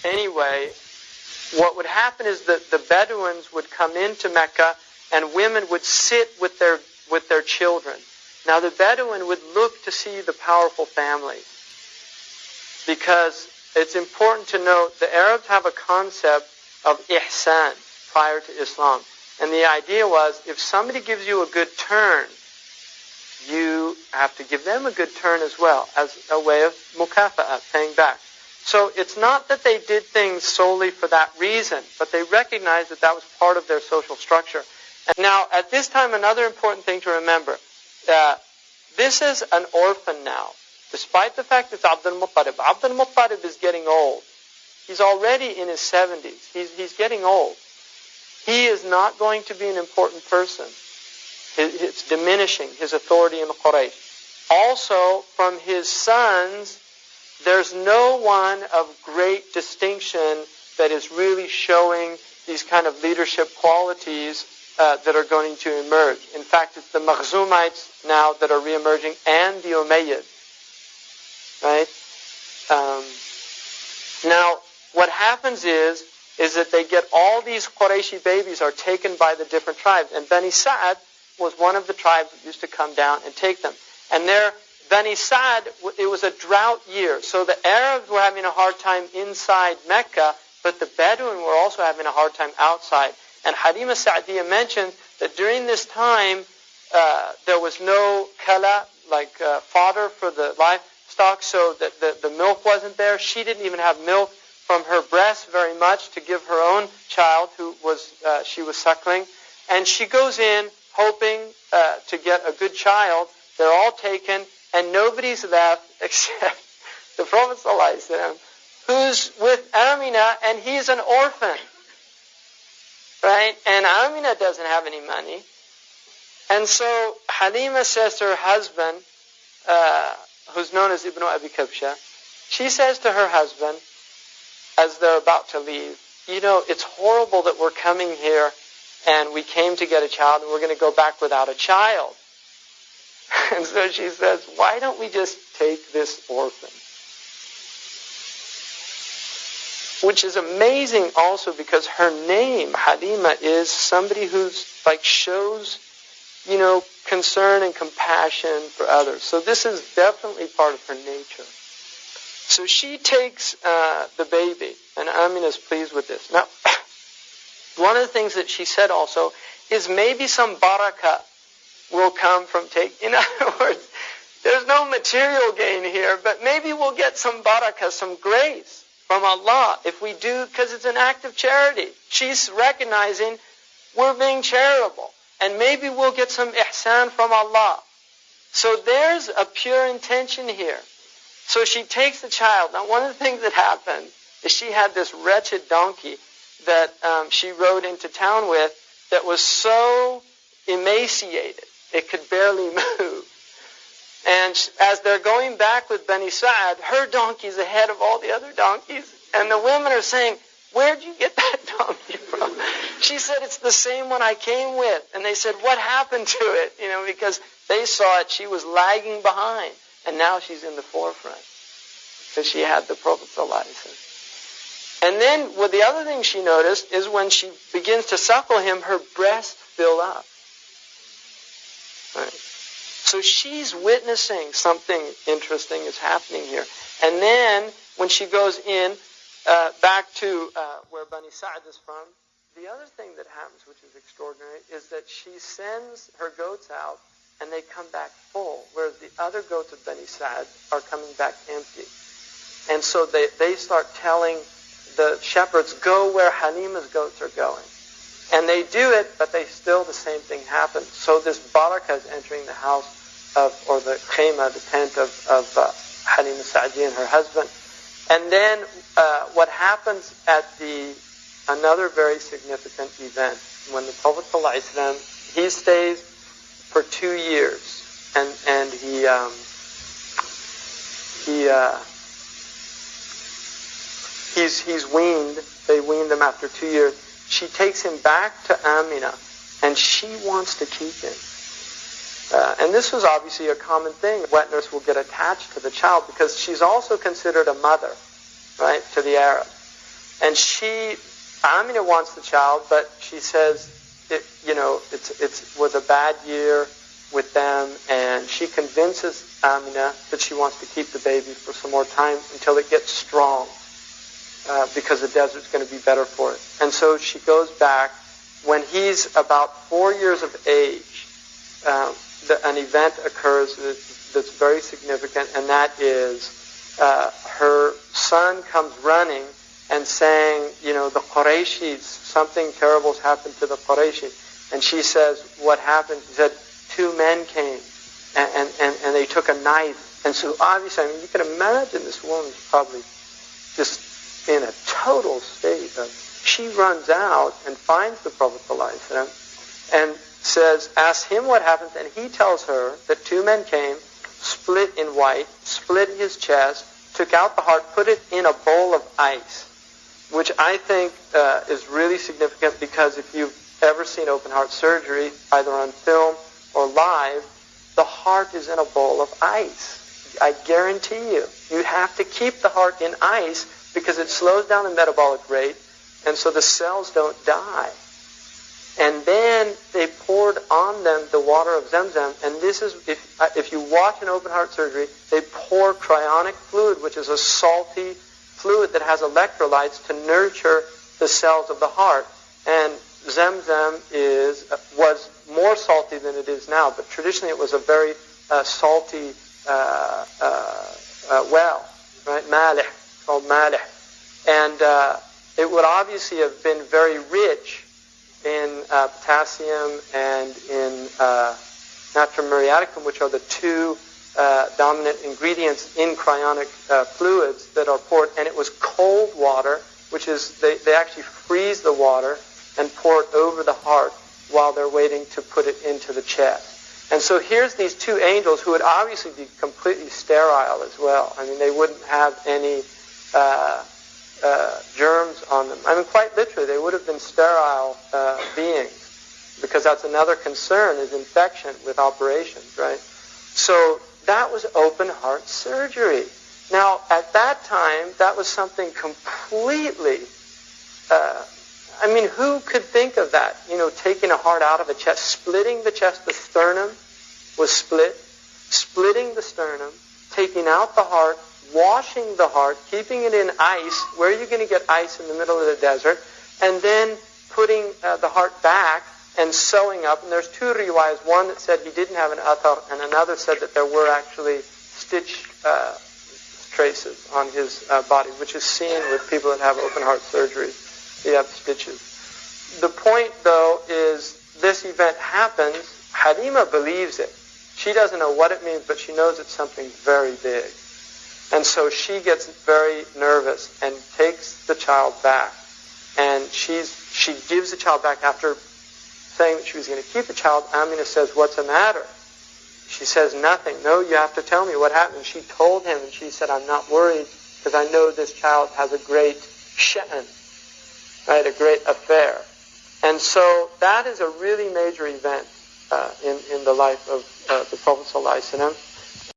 anyway, what would happen is that the Bedouins would come into Mecca and women would sit with their children. Now the Bedouin would look to see the powerful family, because it's important to note the Arabs have a concept of ihsan prior to Islam. And the idea was, if somebody gives you a good turn, you have to give them a good turn as well, as a way of mukafa'ah, paying back. So it's not that they did things solely for that reason, but they recognized that that was part of their social structure. And now, at this time, another important thing to remember, this is an orphan now. Despite the fact it's Abdul Muttalib. Abdul Muttalib is getting old. He's already in his 70s. He's getting old. He is not going to be an important person. It's diminishing his authority in the Quraysh. Also, from his sons, there's no one of great distinction that is really showing these kind of leadership qualities that are going to emerge. In fact, it's the Makhzumites now that are reemerging, and the Umayyads. Right? Now, what happens is that they get all these Qurayshi babies are taken by the different tribes. And Bani Sa'ad was one of the tribes that used to come down and take them. And Bani Sa'ad, it was a drought year. So the Arabs were having a hard time inside Mecca, but the Bedouin were also having a hard time outside. And Ḥalīmah Sa'diyah mentioned that during this time, there was no kala, like fodder for the livestock, so that the milk wasn't there. She didn't even have milk from her breast very much to give her own child, who was she was suckling. And she goes in hoping to get a good child. They're all taken, and nobody's left except the Prophet ﷺ, who's with Amina, and he's an orphan. Right? And Amina doesn't have any money. And so Ḥalīmah says to her husband, who's known as Ibn Abi Kabsha, she says to her husband, as they're about to leave, it's horrible that we're coming here and we came to get a child and we're going to go back without a child. And so she says, why don't we just take this orphan? Which is amazing also because her name, Ḥalīmah, is somebody who's shows, concern and compassion for others. So this is definitely part of her nature. So she takes the baby, and Amina's pleased with this. Now, one of the things that she said also is maybe some barakah will come from taking. In other words, there's no material gain here, but maybe we'll get some barakah, some grace from Allah if we do, because it's an act of charity. She's recognizing we're being charitable, and maybe we'll get some ihsan from Allah. So there's a pure intention here. So she takes the child. Now, one of the things that happened is she had this wretched donkey that she rode into town with that was so emaciated it could barely move. And as they're going back with Bani Sa'ad, her donkey's ahead of all the other donkeys. And the women are saying, where'd you get that donkey from? She said, it's the same one I came with. And they said, what happened to it? Because they saw it, she was lagging behind. And now she's in the forefront because she had the Prophet ﷺ. And then the other thing she noticed is when she begins to suckle him, her breasts fill up. Right? So she's witnessing something interesting is happening here. And then when she goes in back to where Bani Sa'ad is from, the other thing that happens, which is extraordinary, is that she sends her goats out and they come back full, whereas the other goats of Bani Sa'ad are coming back empty. And so they start telling the shepherds, go where Ḥalīmah's goats are going. And they do it, but the same thing happens. So this barakah is entering the house or the khayma, the tent of Ḥalīmah Sa'diyya and her husband. And then what happens at another very significant event, when the Prophet ﷺ, he stays for 2 years, and he's weaned. They weaned him after 2 years. She takes him back to Amina, and she wants to keep him. And this was obviously a common thing. Wet nurse will get attached to the child because she's also considered a mother, right, to the Arabs. And Amina wants the child, but she says, it was a bad year with them, and she convinces Amina that she wants to keep the baby for some more time until it gets strong, because the desert's going to be better for it. And so she goes back. When he's about 4 years of age, an event occurs that's very significant, and that is her son comes running and saying, the Qurayshis, something terrible's happened to the Qurayshis. And she says, what happened? She said, 2 men came, and they took a knife. And so obviously, you can imagine this woman's probably just in a total state of, she runs out and finds the Prophet ﷺ and asks him what happened, and he tells her that 2 men came, split in white, split his chest, took out the heart, put it in a bowl of ice, which I think is really significant, because if you've ever seen open heart surgery, either on film or live, the heart is in a bowl of ice. I guarantee you. You have to keep the heart in ice because it slows down the metabolic rate, and so the cells don't die. And then they poured on them the water of Zamzam, and this is, if you watch an open heart surgery, they pour cryonic fluid, which is a salty fluid that has electrolytes to nurture the cells of the heart. And Zamzam was more salty than it is now, but traditionally it was a very salty well, right? Malih, called Malih. And it would obviously have been very rich in potassium and in natrium muriaticum, which are the 2 dominant ingredients in cryonic fluids that are poured. And it was cold water, which is, they actually freeze the water and pour it over the heart while they're waiting to put it into the chest. And so here's these 2 angels who would obviously be completely sterile as well. They wouldn't have any germs on them. Quite literally, they would have been sterile beings, because that's another concern, is infection with operations, right? So that was open heart surgery. Now, at that time, that was something completely, who could think of that? Taking a heart out of a chest, splitting the chest, the sternum was split, splitting the sternum, taking out the heart, washing the heart, keeping it in ice. Where are you going to get ice in the middle of the desert? And then putting the heart back and sewing up. And there's 2 riwayas, one that said he didn't have an athar, and another said that there were actually stitch traces on his body, which is seen with people that have open heart surgery. They have stitches. The point, though, is this event happens. Ḥalīmah believes it. She doesn't know what it means, but she knows it's something very big. And so she gets very nervous and takes the child back. And she gives the child back after saying that she was going to keep the child. Amina says, "What's the matter?" She says, "Nothing." "No, you have to tell me what happened." She told him, and she said, "I'm not worried because I know this child has a great sha'n, right, a great affair." And so that is a really major event in the life of the Prophet ﷺ.